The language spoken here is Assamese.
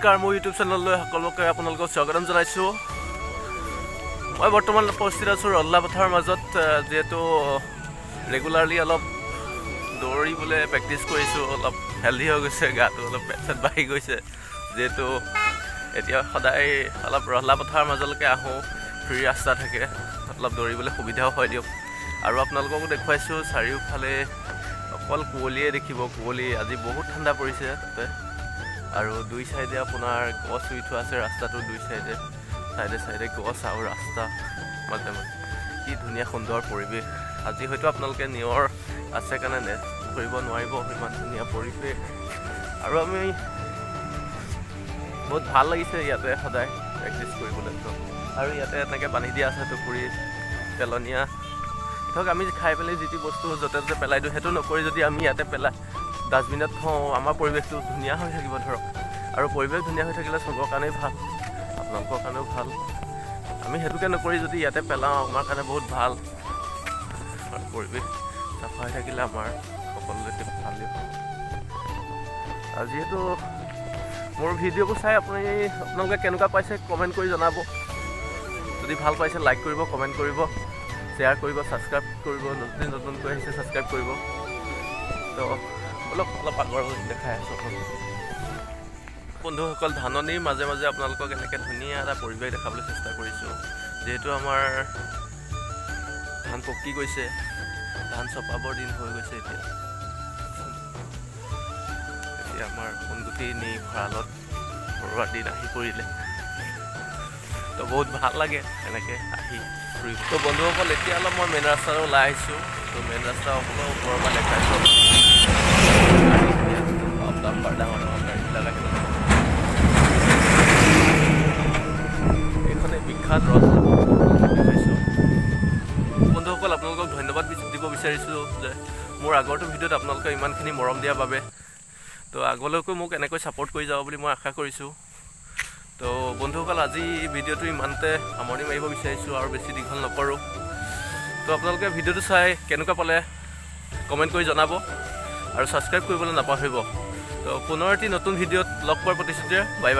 নমস্কাৰ, মোৰ ইউটিউব চেনেললৈ সকলোকে আপোনালোকক স্বাগতম জনাইছোঁ। মই বৰ্তমান উপস্থিত আছোঁ ৰল্লা পথাৰৰ মাজত, যিহেতু ৰেগুলাৰলি অলপ দৌৰিবলৈ প্ৰেক্টিছ কৰিছোঁ। অলপ হেল্ডি হৈ গৈছে, গাটো অলপ পেট চেট বাঢ়ি গৈছে। যিহেতু এতিয়া সদায় অলপ ৰল্লা পথাৰৰ মাজলৈকে আহোঁ, ফ্ৰী ৰাস্তা থাকে, অলপ দৌৰিবলৈ সুবিধাও হয় দিয়ক। আৰু আপোনালোককো দেখুৱাইছোঁ, চাৰিওফালে অকল কুঁৱলীয়ে দেখিব, কুঁৱলী। আজি বহুত ঠাণ্ডা পৰিছে তাতে। আৰু দুই চাইডে আপোনাৰ গছ ৰুই থোৱা আছে, ৰাস্তাটোৰ দুই চাইডে চাইডে গছ আৰু ৰাস্তা মাজে মাজে। কি ধুনীয়া সুন্দৰ পৰিৱেশ। আজি হয়তো আপোনালোকে নিয়ৰ আছে কাৰণে নেট কৰিব নোৱাৰিব, ইমান ধুনীয়া পৰিৱেশ। আৰু আমি বহুত ভাল লাগিছে ইয়াতে সদায় প্ৰেক্টিছ কৰিবলৈ। আৰু ইয়াতে এনেকৈ বান্ধি দিয়া আছে টুকুৰি পেলনীয়া। ধৰক আমি খাই পেলাই যি টি বস্তু য'তে ত'তে পেলাই দিওঁ, সেইটো নকৰি যদি আমি ইয়াতে পেলাই ডাষ্টবিনত থওঁ, আমাৰ পৰিৱেশটো ধুনীয়া হৈ থাকিব ধৰক। আৰু পৰিৱেশ ধুনীয়া হৈ থাকিলে চবৰ কাৰণেই ভাল, আপোনালোকৰ কাৰণেও ভাল। আমি সেইটোকে নকৰি যদি ইয়াতে পেলাওঁ, আমাৰ কাৰণে বহুত ভাল। আৰু পৰিৱেশ চাফা হৈ থাকিলে আমাৰ সকলোৰে ভালেই হয়। আৰু যিহেতু মোৰ ভিডিঅ'বোৰ চাই আপোনালোকে কেনেকুৱা পাইছে কমেণ্ট কৰি জনাব। যদি ভাল পাইছে লাইক কৰিব, কমেণ্ট কৰিব, শ্বেয়াৰ কৰিব, ছাবস্ক্ৰাইব কৰিব। নতুনকৈ আহিছে ছাবস্ক্ৰাইব কৰিব। তো অলপ আগৰ দেখাই আছোঁ বন্ধুসকল। ধাননিৰ মাজে মাজে আপোনালোকক এনেকৈ ধুনীয়া এটা পৰিৱেশ দেখাবলৈ চেষ্টা কৰিছোঁ। যিহেতু আমাৰ ধান পকি গৈছে, ধান চপাবৰ দিন হৈ গৈছে। এতিয়া আমাৰ সোণগুটি নি ভঁৰালত ভৰোৱাৰ দিন আহি পৰিলে। তো বহুত ভাল লাগে এনেকৈ আহি ফুৰিব। তো বন্ধুসকল, এতিয়া অলপ মই মেইন ৰাস্তালৈ ওলাই আহিছোঁ। তো মেইন ৰাস্তা অকণমান ওপৰৰ পৰা দেখাইছোঁ। ডাঙৰ ডাঙৰ গাড়ীবিলাক আহিব। এইখনে বিখ্যাত দেখাইছোঁ। বন্ধুসকল, আপোনালোকক ধন্যবাদ দিব বিচাৰিছোঁ যে মোৰ আগৰটো ভিডিঅ'ত আপোনালোকে ইমানখিনি মৰম দিয়াৰ বাবে। তো আগলৈকো মোক এনেকৈ ছাপোৰ্ট কৰি যাব বুলি মই আশা কৰিছোঁ। তো বন্ধুসকল, আজি ভিডিঅ'টো ইমানতে সামৰণি মাৰিব বিচাৰিছোঁ, আৰু বেছি দীঘল নকৰোঁ। তো আপোনালোকে ভিডিঅ'টো চাই কেনেকুৱা পালে কমেণ্ট কৰি জনাব, আৰু ছাবস্ক্ৰাইব কৰিবলৈ নাপাহৰিব। তো পুনৰ এটি নতুন ভিডিঅ'ত লগ পোৱাৰ প্ৰতিশ্ৰুতিৰে বাই বাই।